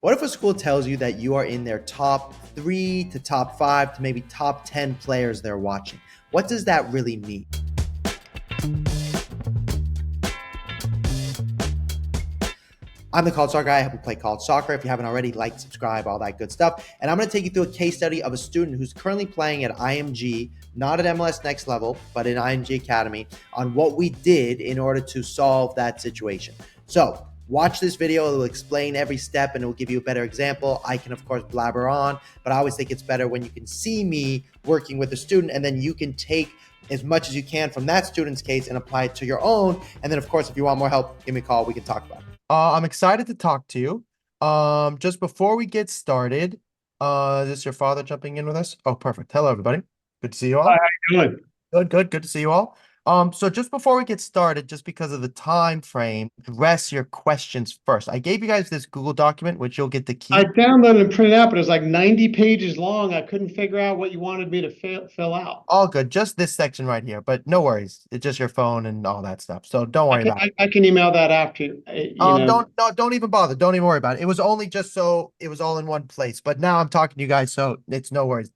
What if a school tells you that you are in their top 3 to top 5 to maybe top 10 players they're watching? What does that really mean? I'm the college soccer guy. I help you play college soccer. If you haven't already, like, subscribe, all that good stuff. And I'm going to take you through a case study of a student who's currently playing at IMG, not at MLS Next Level, but in IMG Academy, on what we did in order to solve that situation. So watch this video. It will explain every step and it will give you a better example. I can, of course, blabber on, but I always think it's better when you can see me working with a student and then you can take as much as you can from that student's case and apply it to your own. And then, of course, if you want more help, give me a call. We can talk about it. I'm excited to talk to you. Just before we get started, is this your father jumping in with us? Oh, perfect. Hello, everybody. Good to see you Hi, all. how you doing? Good to see you all. So just before we get started, just because of the time frame, address your questions first. I gave you guys this Google document, which you'll get to I keep. downloaded and printed out, but it was like 90 pages long. I couldn't figure out what you wanted me to fill out. All good, just this section right here, but no worries. It's just your phone and all that stuff. So don't I worry can about it. I, I can email that after, Don't even bother. Don't even worry about it. It was only just so it was all in one place. But now I'm talking to you guys, so it's no worries.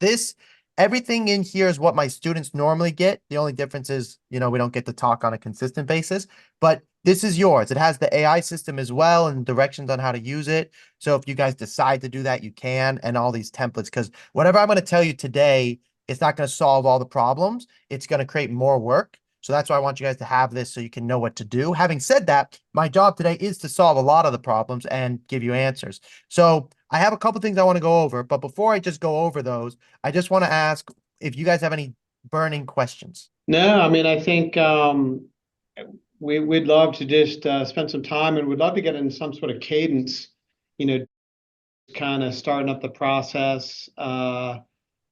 Everything in here is what my students normally get. The only difference is, we don't get to talk on a consistent basis. But this is yours. It has the AI system as well and directions on how to use it. So if you guys decide to do that, you can, and all these templates. Because whatever I'm going to tell you today, it's not going to solve all the problems. It's going to create more work. So that's why I want you guys to have this so you can know what to do. Having said that, my job today is to solve a lot of the problems and give you answers. So I have a couple things I want to go over, but before I just go over those, I just want to ask if you guys have any burning questions. no, I mean, I think we'd love to just spend some time, and we'd love to get in some sort of cadence, you know, kind of starting up the process,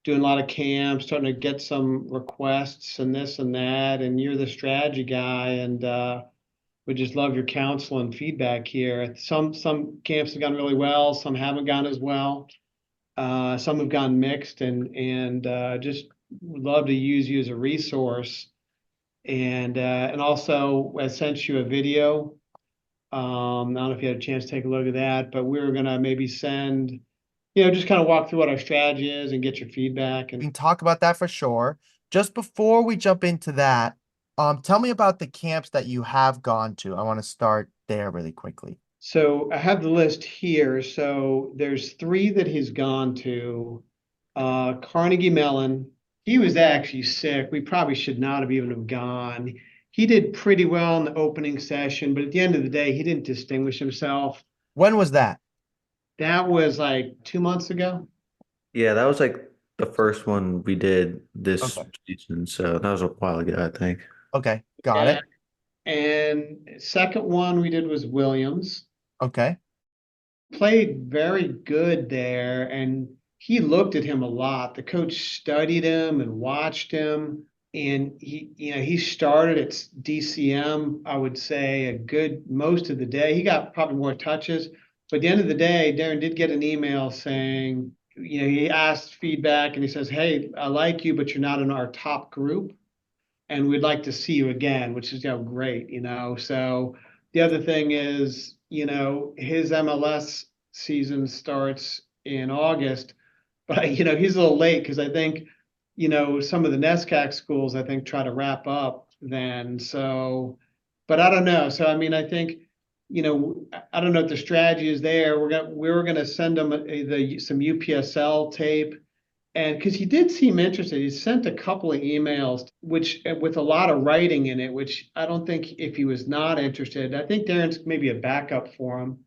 doing a lot of camps, starting to get some requests and this and that. And you're the strategy guy, and we just love your counsel and feedback here. Some camps have gone really well, some haven't gone as well. Some have gone mixed, and just would love to use you as a resource. And also, I sent you a video. I don't know if you had a chance to take a look at that, but we were gonna maybe send, just kind of walk through what our strategy is and get your feedback. We And can talk about that for sure. Just before we jump into that, tell me about the camps that you have gone to. I want to start there really quickly. so I have the list here. So there's three that he's gone to. Carnegie Mellon. He was actually sick. We probably should not have even have gone. He did pretty well in the opening session, but at the end of the day, he didn't distinguish himself. When was that? That was like 2 months ago. Yeah, that was like the first one we did this Okay. season, so that was a while ago, I think. Okay. Got And, it. and second one we did was Williams. Okay. Played very good there, and he looked at him a lot. The coach studied him and watched him, and he started at DCM, I would say, a good most of the day. He got probably more touches, but at the end of the day, Darren did get an email saying, he asked feedback and he says, "Hey, I like you, but you're not in our top group, and we'd like to see you again," which is, great. So the other thing is, his MLS season starts in August, but he's a little late because I think, some of the NESCAC schools I think try to wrap up then. So, but I don't know. So I mean, I think, I don't know if the strategy is there. We were gonna send them some UPSL tape, and because he did seem interested, he sent a couple of emails, which with a lot of writing in it, which I don't think, if he was not interested, I think Darren's maybe a backup for him.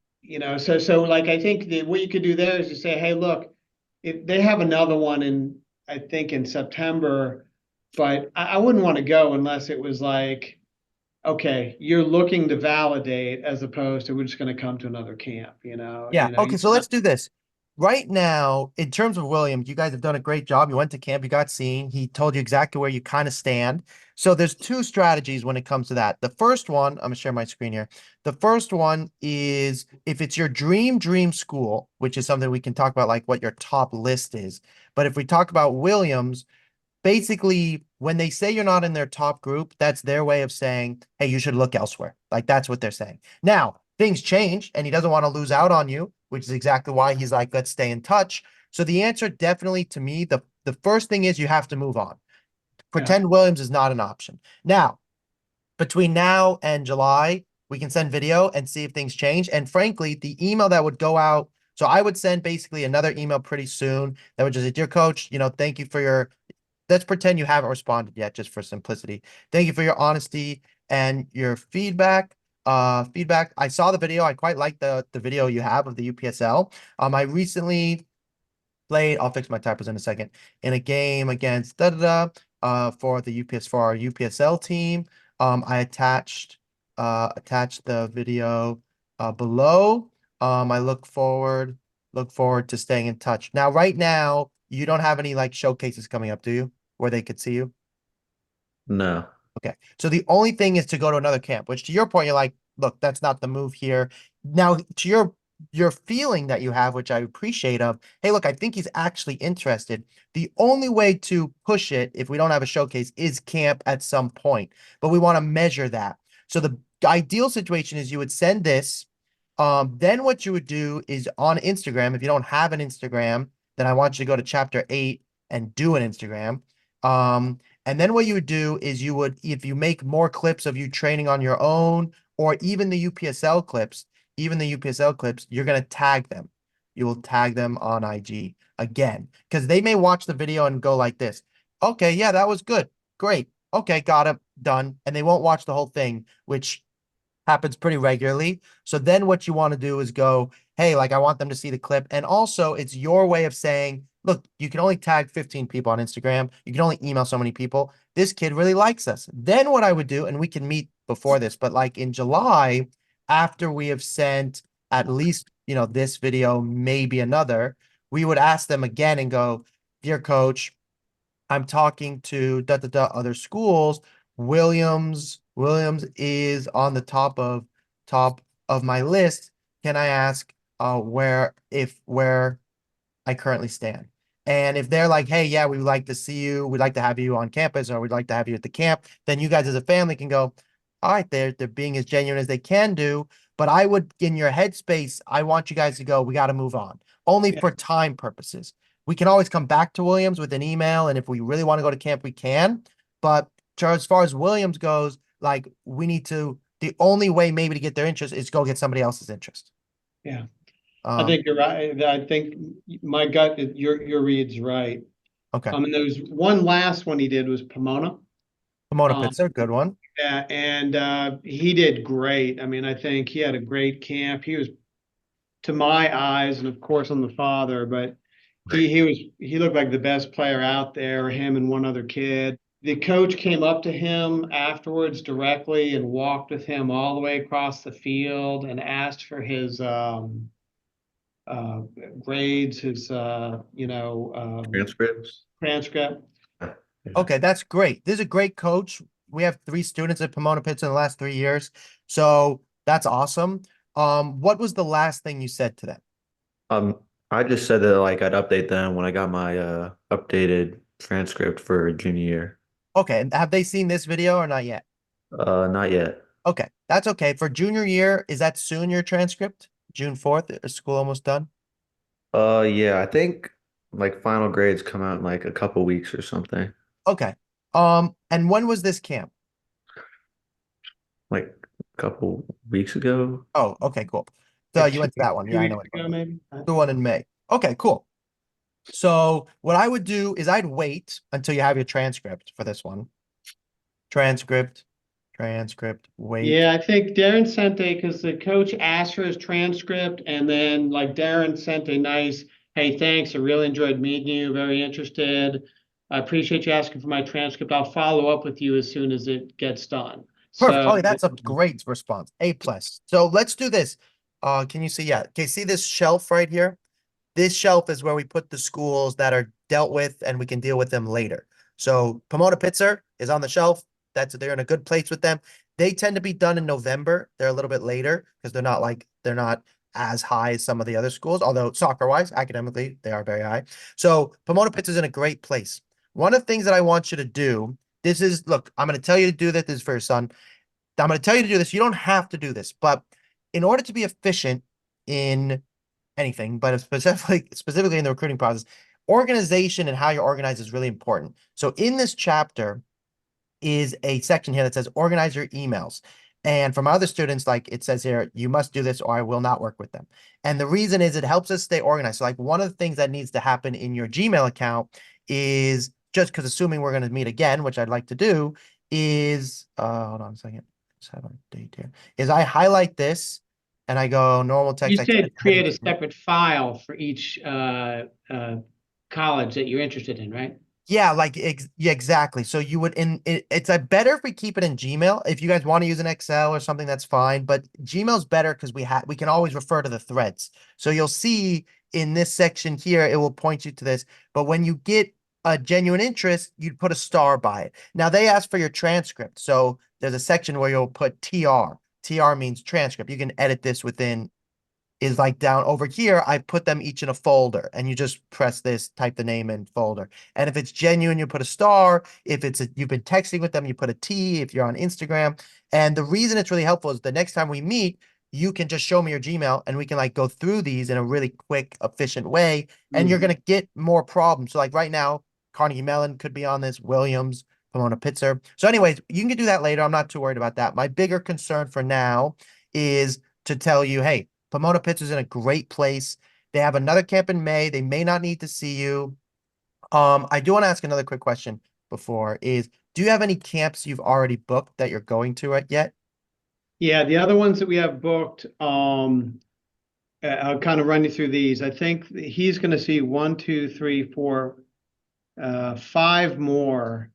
So like, I think what you could do there is to say, "Hey, look, if they have another one I think in September, but I wouldn't want to go unless it was like, okay, you're looking to validate, as opposed to we're just going to come to another camp." Yeah. Okay. So let's do this. Right now, in terms of Williams, you guys have done a great job. You went to camp, you got seen. He told you exactly where you kind of stand. So there's two strategies when it comes to that. The first one, I'm gonna share my screen here. The first one is if it's your dream school, which is something we can talk about, like what your top list is. But if we talk about Williams, basically when they say you're not in their top group, that's their way of saying, hey, you should look elsewhere. Like that's what they're saying. Now, things change and he doesn't want to lose out on you, which is exactly why he's like, let's stay in touch. So the answer definitely to me, the first thing is you have to move on. Pretend Williams is not an option. Now, between now and July, we can send video and see if things change. And frankly, the email that would go out, so I would send basically another email pretty soon that would just say, dear coach, thank you for your, let's pretend you haven't responded yet, just for simplicity. Thank you for your honesty and your feedback. Feedback. I saw the video. I quite like the video you have of the UPSL. I recently played, I'll fix my typos in a second, in a game against for our UPSL team. I attached the video below. I look forward to staying in touch. Now, right now, you don't have any like showcases coming up, do you? Where they could see you? No. Okay. So the only thing is to go to another camp, which to your point, you're like, look, that's not the move here. Now, to your feeling that you have, which I appreciate of, hey, look, I think he's actually interested. The only way to push it if we don't have a showcase is camp at some point, but we want to measure that. So the ideal situation is you would send this. Then what you would do is on Instagram, if you don't have an Instagram, then I want you to go to chapter 8 and do an Instagram. And then what you would do is you would, if you make more clips of you training on your own, or even the UPSL clips, you're going to tag them. You will tag them on IG again, because they may watch the video and go like this. Okay, yeah, that was good. Great. Okay, got it. Done. And they won't watch the whole thing, which happens pretty regularly. So then what you want to do is go, hey, like I want them to see the clip. And also it's your way of saying, look, you can only tag 15 people on Instagram. You can only email so many people. This kid really likes us. Then what I would do, and we can meet before this, but like in July, after we have sent at least, this video, maybe another, we would ask them again and go, dear coach, I'm talking to other schools. Williams is on the top of my list. Can I ask where I currently stand? And if they're like, hey, yeah, we would like to see you, we'd like to have you on campus, or we'd like to have you at the camp, then you guys as a family can go, all right, they're being as genuine as they can do. But I would, in your headspace, I want you guys to go, we got to move on, only Yeah. for time purposes. We can always come back to Williams with an email, and if we really want to go to camp, we can. But as far as Williams goes, like we need to, the only way maybe to get their interest is go get somebody else's interest. Yeah. I Um, think you're right. I think my gut, your read's right. okay. And there's one last one he did was Pomona. Pomona Um, Pitzer, good one. yeah, and he did great. I mean, I think he had a great camp. He was, to my eyes, and of course I'm the father, but he looked like the best player out there, him and one other kid. The coach came up to him afterwards directly and walked with him all the way across the field and asked for his uh, grades, his Transcripts? transcript. Yeah. Okay, that's great. This is a great coach. We have 3 students at Pomona Pitzer in the last 3 years. So that's awesome. What was the last thing you said to them? Um, I just said that like I'd update them when I got my updated transcript for junior year. Okay, and have they seen this video or not yet? Not yet. Okay, that's okay. For junior year, is that soon your transcript? June 4th? Is school almost done? Yeah, I think like final grades come out in like a couple weeks or something. Okay. And when was this camp? Like a couple weeks ago. Oh, okay, cool. So Like you went to that one. two Yeah, I know weeks it. ago, maybe. The one in May. Okay, cool. So what I would do is I'd wait until you have your transcript for this one. Transcript, wait. Yeah, I think Darren sent because the coach asked for his transcript, and then like Darren sent a nice, hey, thanks, I really enjoyed meeting you, very interested. I appreciate you asking for my transcript. I'll follow up with you as soon as it gets done. Perfect. So Oh, that's a great response. A plus. So let's do this. Can you see? Yeah. Okay, see this shelf right here? This shelf is where we put the schools that are dealt with and we can deal with them later. So Pomona Pitzer is on the shelf. They're in a good place with them. They tend to be done in November. They're a little bit later because they're not as high as some of the other schools, although soccer wise, academically, they are very high. So Pomona Pitzer is in a great place. One of the things that I want you to do, look, I'm going to tell you to do this. This is for your son. I'm going to tell you to do this. You don't have to do this, but in order to be efficient in anything, but specifically in the recruiting process, organization and how you're organized is really important. So in this chapter is a section here that says organize your emails. And for my other students, like it says here, you must do this or I will not work with them. And the reason is it helps us stay organized. So like one of the things that needs to happen in your Gmail account is just because assuming we're going to meet again, which I'd like to do, is hold on a second. Let's have a date here. Is I highlight this and I go normal You text said heading create a separate file for each college that you're interested in, right? Yeah, like yeah, exactly. So you would it's a better if we keep it in Gmail. If you guys want to use an Excel or something, that's fine. But Gmail's better because we can always refer to the threads. So you'll see in this section here, it will point you to this. But when you get a genuine interest, you'd put a star by it. Now they ask for your transcript. So there's a section where you'll put TR. TR means transcript. You can edit this within is like down over here. I put them each in a folder and you just press this, type the name in folder. And if it's genuine, you put a star. If you've been texting with them, you put a T if you're on Instagram. And the reason it's really helpful is the next time we meet, you can just show me your Gmail and we can like go through these in a really quick, efficient way. And you're going to get more problems. So like right now, Carnegie Mellon could be on this, Williams, Pomona Pitzer. So anyways, you can do that later. I'm not too worried about that. My bigger concern for now is to tell you, hey, Pomona Pitts in a great place. They have another camp in May. They may not need to see you. I do want to ask another quick question before is, do you have any camps you've already booked that you're going to yet? Yeah, the other ones that we have booked, I'll kind of run you through these. I think he's going to see one, two, three, four, five more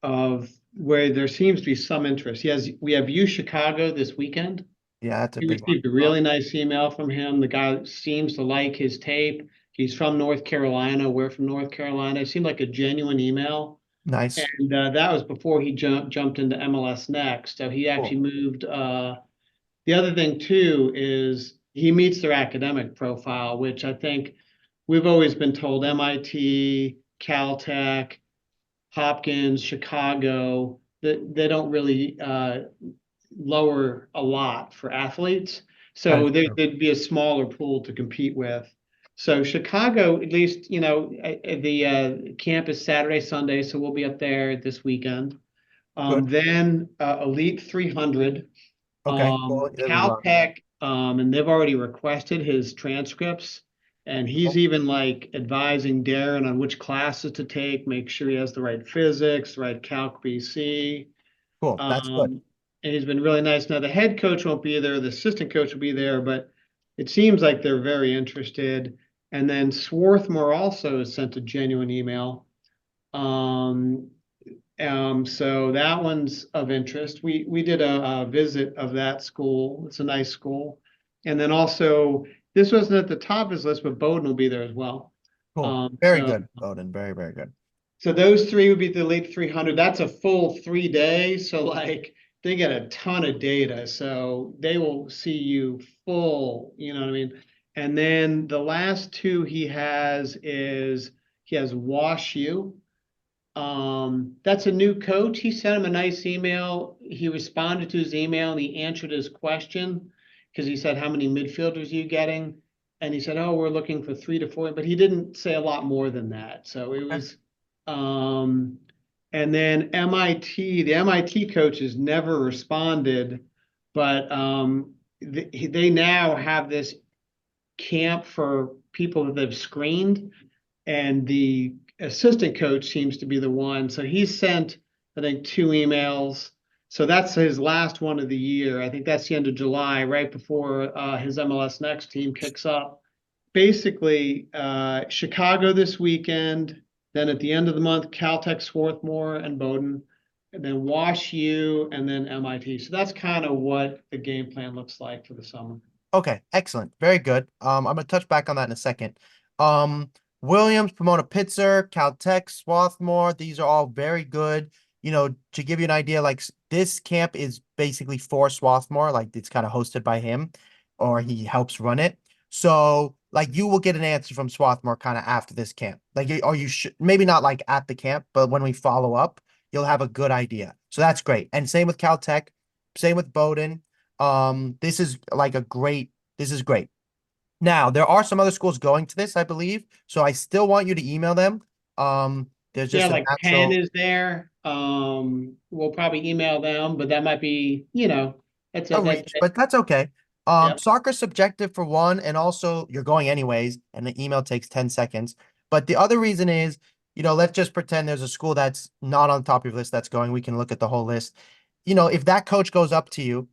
of where there seems to be some interest. We have U Chicago this weekend. Yeah, that's a We big one. received a really nice email from him. The guy seems to like his tape. He's from North Carolina. We're from North Carolina. It seemed like a genuine email. Nice. And that was before he jumped into MLS Next. So he actually Cool. moved. The other thing too is he meets their academic profile, which I think we've always been told MIT, Caltech, Hopkins, Chicago, that they don't really lower a lot for athletes. That So is true. there'd be a smaller pool to compete with. So Chicago, at least, the camp is Saturday, Sunday, so we'll be up there this weekend. Good. Then Elite 300, Okay. Cool. He doesn't run. Caltech, and they've already requested his transcripts. And he's Cool. even like advising Darren on which classes to take, make sure he has the right physics, the right Calc BC. Cool. That's good. And he's been really nice. Now the head coach won't be there, the assistant coach will be there, but it seems like they're very interested. And then Swarthmore also has sent a genuine email. So that one's of interest. We did a visit of that school. It's a nice school. And then also, this wasn't at the top of his list, but Bowdoin will be there as well. Cool. Um, Very so good, Bowden. Very, very good. so those three would be the Elite 300. That's a full 3 days. So like they get a ton of data. So they will see you full, you know what I mean? And then the last two he has Wash U. That's a new coach. He sent him a nice email. He responded to his email and he answered his question because he said, how many midfielders are you getting? And he said, oh, we're looking for 3 to 4, but he didn't say a lot more than that. So it Okay. was, and then MIT, the MIT coaches never responded, but they now have this camp for people that they've screened, and the assistant coach seems to be the one. So he sent, I think, 2 emails. So that's his last one of the year. I think that's the end of July, right before his MLS Next team kicks up. Basically, Chicago this weekend. Then at the end of the month, Caltech, Swarthmore, and Bowdoin. And then Wash U, and then MIT. So that's kind of what the game plan looks like for the summer. Okay, excellent. Very good. I'm gonna touch back on that in a second. Um, Williams, Pomona Pitzer, Caltech, Swarthmore, these are all very good. You know, to give you an idea, like this camp is basically for Swarthmore, like it's kind of hosted by him, or he helps run it. So, like, you will get an answer from Swarthmore kind of after this camp. Like, or you should maybe not like at the camp, but when we follow up, you'll have a good idea. So that's great. And same with Caltech, same with Bowdoin. This is like this is great. Now, there are some other schools going to this, I believe. So I still want you to email them. There's Yeah, just a like Penn natural is there. We'll probably email them, but that might be, that's a that's reach, but that's okay. yep. Soccer's subjective for one, and also you're going anyways, and the email takes 10 seconds. But the other reason is, let's just pretend there's a school that's not on top of your list that's going. We can look at the whole list. If that coach goes up to you,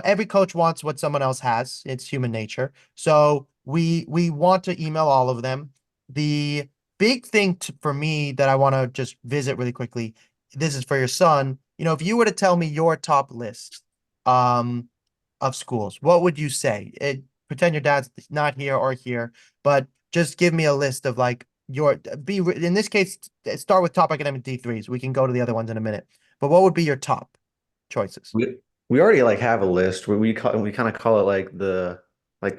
every coach wants what someone else has. It's human nature. So we want to email all of them. The big thing for me that I want to just visit really quickly, this is for your son. If you were to tell me your top list, um, of schools, what would you say? Pretend your dad's not here or here, but just give me a list of like in this case, start with top academic D3s. We can go to the other ones in a minute. But what would be your top choices? We already like have a list where we kind of call it like the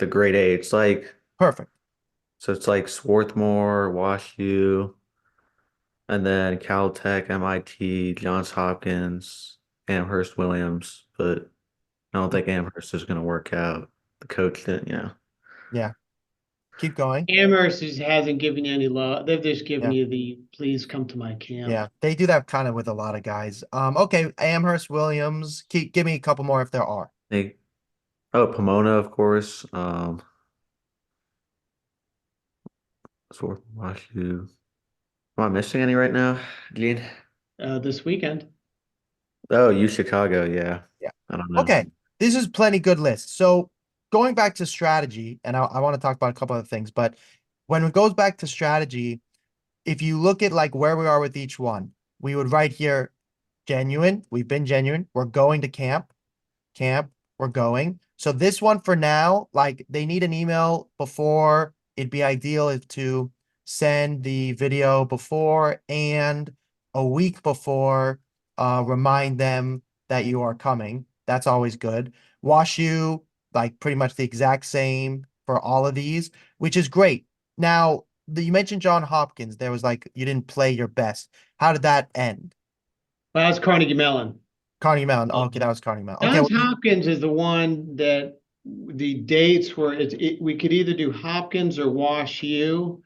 grade A. It's like Perfect. so it's like Swarthmore, WashU, and then Caltech, MIT, Johns Hopkins, Amherst, Williams. But I don't think Amherst is going to work out. The coach didn't, yeah. Yeah. Keep going. Amherst hasn't given you any love. They've just given Yeah. you the please come to my camp. Yeah. They do that kind of with a lot of guys. Okay. Amherst, Williams. Give me a couple more if there are. They, oh, Pomona, of course. Swarthmore, WashU. Am I missing any right now, Gene? This weekend. Oh, U Chicago, yeah. Yeah. I don't know. Okay. This is plenty good list. So going back to strategy, and I want to talk about a couple of things, but when it goes back to strategy, if you look at like where we are with each one, we would write here genuine. We've been genuine. We're going to camp, we're going. So this one for now, like they need an email before. It'd be ideal if to send the video before and a week before, remind them that you are coming. That's always good. Wash you like pretty much the exact same for all of these, which is great. Now, you mentioned John Hopkins. There was like you didn't play your best. How did that end? Well, that's Carnegie Mellon. Carnegie Mellon. Oh, okay, that was Carnegie Mellon. Okay, Johns well, Hopkins is the one that the dates were we could either do Hopkins or Wash U.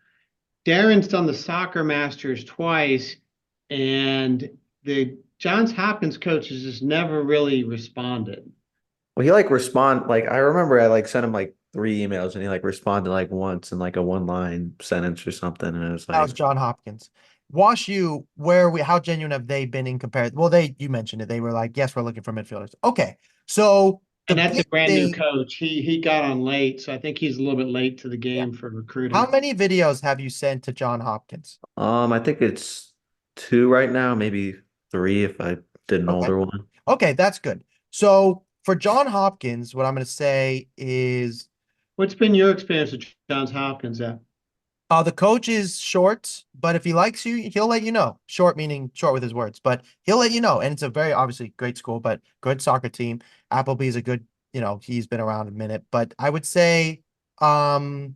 Darren's done the soccer masters twice, and the Johns Hopkins coach has just never really responded. Well, he like like I remember I like sent him like 3 emails and he like responded like once in like a 1 line sentence or something. And it was that was like, John Hopkins. Wash U, how genuine have they been in comparison? Well, you mentioned it. They were like, yes, we're looking for midfielders. Okay. So the And that's a big brand new thing, coach. He got on late, so I think he's a little bit late to the yeah. game for How recruiting. many videos have you sent to John Hopkins? I think it's 2 right now, maybe 3 if I did an Okay. older one. Okay, that's good. So for John Hopkins, what I'm going to say is What's been your experience with Johns Hopkins at? the coach is short, but if he likes you, he'll let you know. Short meaning short with his words, but he'll let you know. And it's a very obviously great school, but good soccer team. Appleby's a good, he's been around a minute. But I would say, um,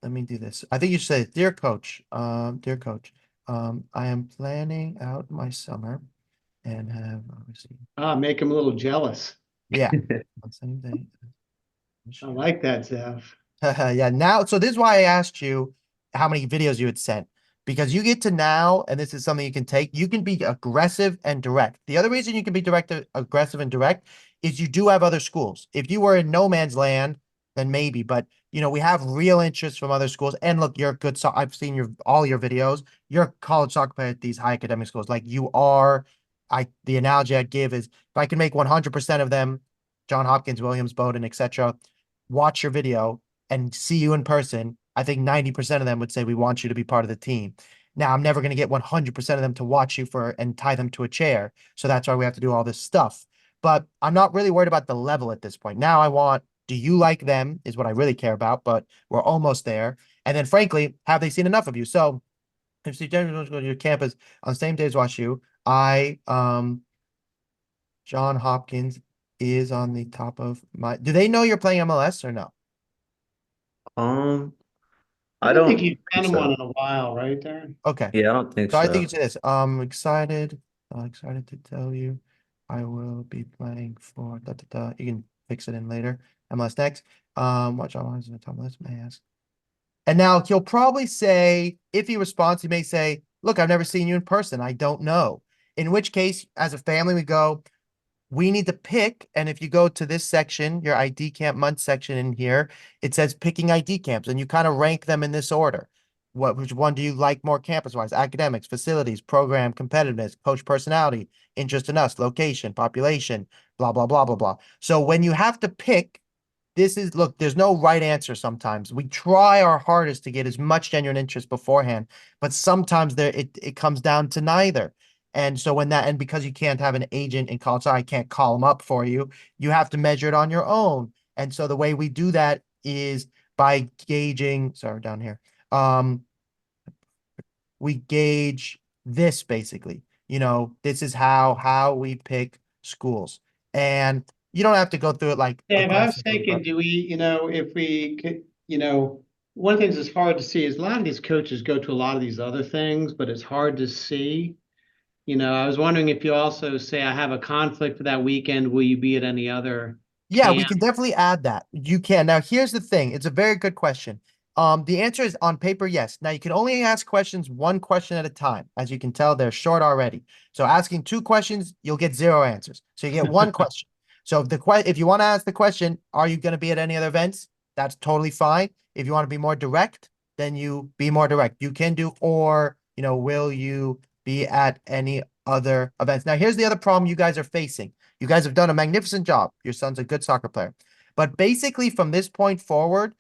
let me do this. I think you should say, dear coach, I am planning out my summer and have obviously, Make him a little jealous. yeah, on same day. I like that, Zeph. Yeah, now, so this is why I asked you how many videos you had sent, because you get to now, and this is something you can take, you can be aggressive and direct. The other reason you can be aggressive and direct is you do have other schools. If you were in no man's land, then maybe, but we have real interest from other schools. And look, you're a good, so I've seen all your videos. You're a college soccer player at these high academic schools. Like you are, the analogy I'd give is if I can make 100% of them, John Hopkins, Williams, Bowdoin, etc., watch your video and see you in person, I think 90% of them would say we want you to be part of the team. Now, I'm never going to get 100% of them to watch you and tie them to a chair. So that's why we have to do all this stuff. But I'm not really worried about the level at this point. Now do you like them is what I really care about, but we're almost there. And then frankly, have they seen enough of you? So if Steve James wants to go to your campus on the same day as WashU, John Hopkins is on the top of do they know you're playing MLS or no? Um, I I don't think don't he's think done one so. in a while, right, Darren? Okay. Yeah, I don't think So I think so. it's this. Excited to tell you I will be playing for da da da. You can fix it in later. MLS next. Watch online on the top of the list, may I ask. And now he'll probably say, if he responds, he may say, look, I've never seen you in person. I don't know. In which case, as a family, we go, we need to pick. And if you go to this section, your ID camp month section in here, it says picking ID camps, and you kind of rank them in this order. Which one do you like more campus wise? Academics, facilities, program, competitiveness, coach personality, interest in us, location, population, blah, blah, blah, blah, blah. So when you have to pick, this is, look, there's no right answer sometimes. We try our hardest to get as much genuine interest beforehand, but sometimes it comes down to neither. And so and because you can't have an agent in college, so I can't call them up for you, you have to measure it on your own. And so the way we do that is by gauging, sorry, down here. We gauge this basically. This is how we pick schools. And you don't have to go through it like Yeah, but I was aggressively, thinking, but do we, if we could, one of the things that's hard to see is a lot of these coaches go to a lot of these other things, but it's hard to see. I was wondering if you also say, I have a conflict for that weekend, will you be at any other yeah, we camp? can definitely add that. You can. Now, here's the thing. It's a very good question. The answer is on paper, yes. Now you can only ask questions one question at a time. As you can tell, they're short already. So asking two questions, you'll get zero answers. So you get one question. So if you want to ask the question, are you going to be at any other events? That's totally fine. If you want to be more direct, then you be more direct. You can do, or, will you be at any other events? Now, here's the other problem you guys are facing. You guys have done a magnificent job. Your son's a good soccer player. But basically, from this point forward,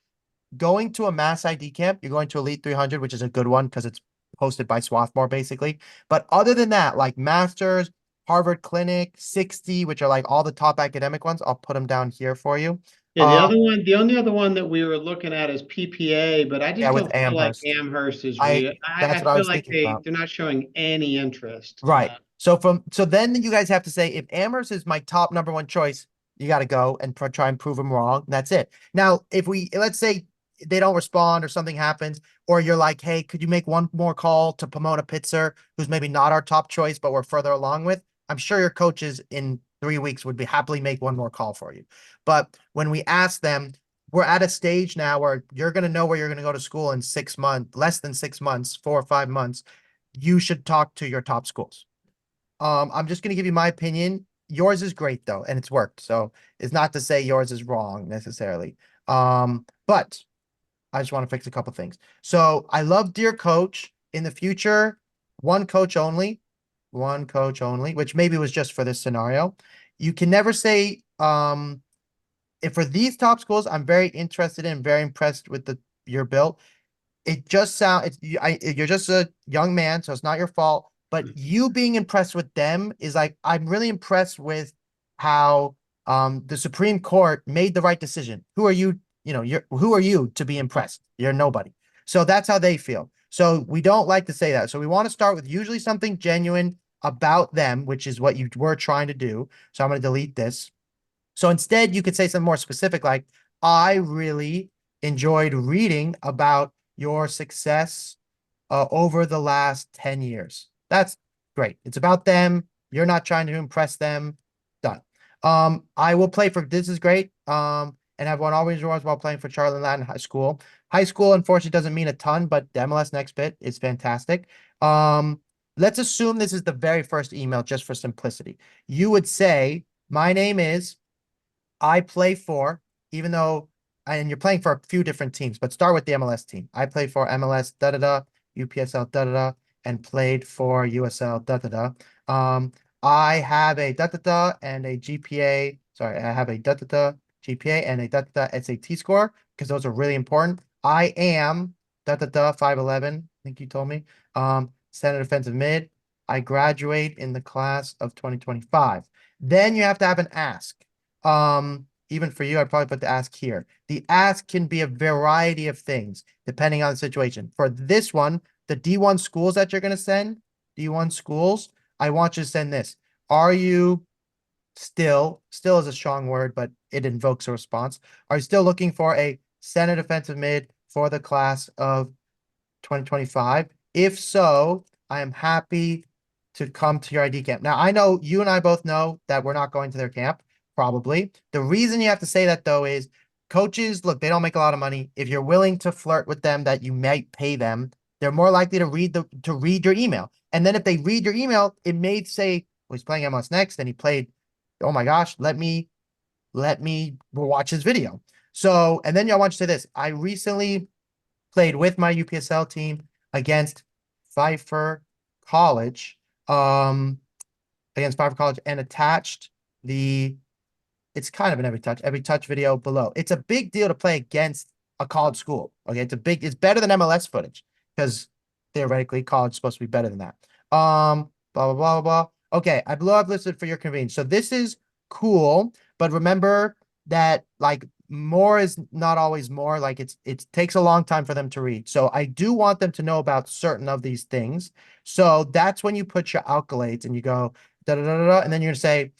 going to a mass ID camp, you're going to Elite 300, which is a good one because it's hosted by Swarthmore, basically. But other than that, like Masters, Harvard Clinic, 60, which are like all the top academic ones, I'll put them down here for you. Yeah, the only other one that we were looking at is PPA, but I Yeah, just with don't feel like Amherst. Amherst is real. That's I what I feel was like thinking about. they're not showing any interest. Right. So then you guys have to say, if Amherst is my top number one choice, you got to go and try and prove them wrong. That's it. Now, if let's say they don't respond or something happens, or you're like, hey, could you make one more call to Pomona Pitzer, who's maybe not our top choice, but we're further along with? I'm sure your coaches in 3 weeks would be happily make one more call for you. But when we ask them, we're at a stage now where you're going to know where you're going to go to school in 6 months, less than 6 months, 4 or 5 months. You should talk to your top schools. I'm just going to give you my opinion. Yours is great though, and it's worked. So it's not to say yours is wrong necessarily. But I just want to fix a couple things. So I love dear coach. In the future, one coach only, which maybe was just for this scenario. You can never say, if for these top schools, I'm very interested in, very impressed with your build. It just you're just a young man, so it's not your fault. But you being impressed with them is like, I'm really impressed with how the Supreme Court made the right decision. Who are you? Who are you to be impressed? You're nobody. So that's how they feel. So we don't like to say that. So we want to start with usually something genuine about them, which is what you were trying to do. So I'm going to delete this. So instead, you could say something more specific, like, I really enjoyed reading about your success over the last 10 years. That's great. It's about them. You're not trying to impress them. Done. I will play for, this is great. And have won all these awards while playing for Charlotte Latin High School. High school, unfortunately, doesn't mean a ton, but the MLS next bit is fantastic. Let's assume this is the very first email just for simplicity. You would say, my name is, I play for, even though, and you're playing for a few different teams, but start with the MLS team. I play for MLS da da da, UPSL da da da, and played for USL da da da. I have a da da da and a GPA. Sorry, I have a da da da GPA and a da da da SAT score because those are really important. I am da da da 5'11", I think you told me. Center defensive mid. I graduate in the class of 2025. Then you have to have an ask. Even for you, I'd probably put the ask here. The ask can be a variety of things depending on the situation. For this one, the D1 schools that you're going to send, D1 schools, I want you to send this. Are you still is a strong word, but it invokes a response. Are you still looking for a center defensive mid for the class of 2025? If so, I am happy to come to your ID camp. Now, I know you and I both know that we're not going to their camp probably. The reason you have to say that though is coaches, look, they don't make a lot of money. If you're willing to flirt with them that you might pay them, they're more likely to read your email. And then if they read your email, it may say, well, he's playing MLS next, and he played, oh my gosh, let me watch his video. So, and then I want you to say this. I recently played with my UPSL team against Pfeiffer College, and attached it's kind of an every touch video below. It's a big deal to play against a college school. Okay, it's better than MLS footage because theoretically college is supposed to be better than that. Blah blah blah blah. Okay, I blew up listed for your convenience. So this is cool, but remember that like more is not always more. Like it takes a long time for them to read. So I do want them to know about certain of these things. So that's when you put your accolades and you go da da da da, and then you're gonna say,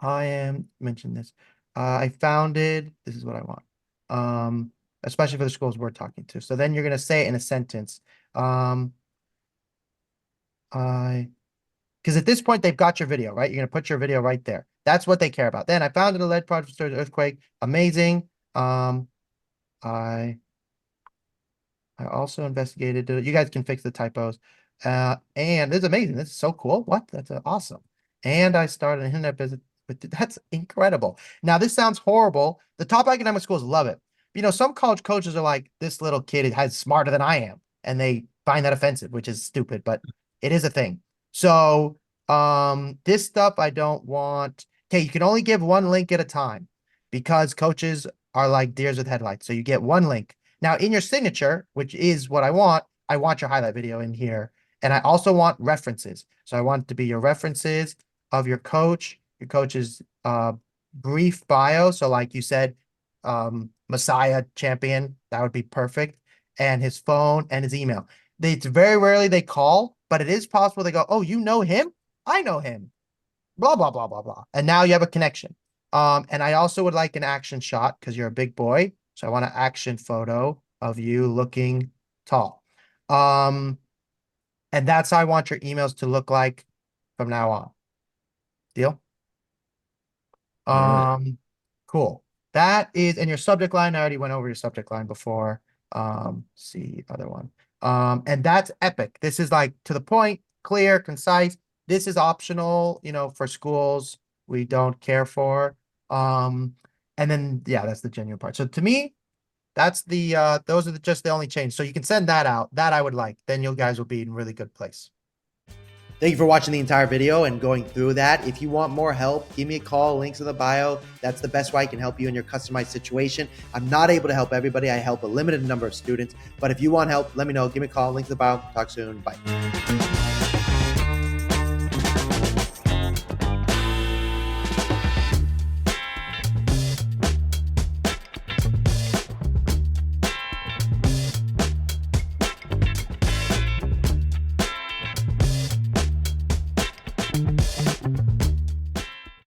I am mention this. I founded, this is what I want. Especially for the schools we're talking to. So then you're gonna say it in a sentence. Because at this point they've got your video, right? You're gonna put your video right there. That's what they care about. Then I founded a lead project for earthquake. Amazing. I also investigated. You guys can fix the typos. And this is amazing. This is so cool. What? That's awesome. And I started an internet business. But that's incredible. Now, this sounds horrible. The top academic schools love it. You know, some college coaches are like, this little kid is smarter than I am. And they find that offensive, which is stupid, but it is a thing. So this stuff I don't want. Okay, you can only give one link at a time because coaches are like deers with headlights. So you get one link. Now, in your signature, which is what I want your highlight video in here. And I also want references. So I want it to be your references of your coach's brief bio. So like you said, Messiah champion, that would be perfect. And his phone and his email. It's very rarely they call, but it is possible they go, oh, you know him? I know him. Blah, blah, blah, blah, blah. And now you have a connection. And I also would like an action shot because you're a big boy. So I want an action photo of you looking tall. And that's how I want your emails to look like from now on. Deal? All right. Cool. That is, and your subject line, I already went over your subject line before. See other one. And that's epic. This is like to the point, clear, concise. This is optional, you know, for schools we don't care for. And then, yeah, that's the genuine part. So to me, that's those are just the only change. So you can send that out. That I would like. Then you guys will be in a really good place. Thank you for watching the entire video and going through that. If you want more help, give me a call. Links in the bio. That's the best way I can help you in your customized situation. I'm not able to help everybody. I help a limited number of students. But if you want help, let me know. Give me a call. Links in the bio. Talk soon. Bye.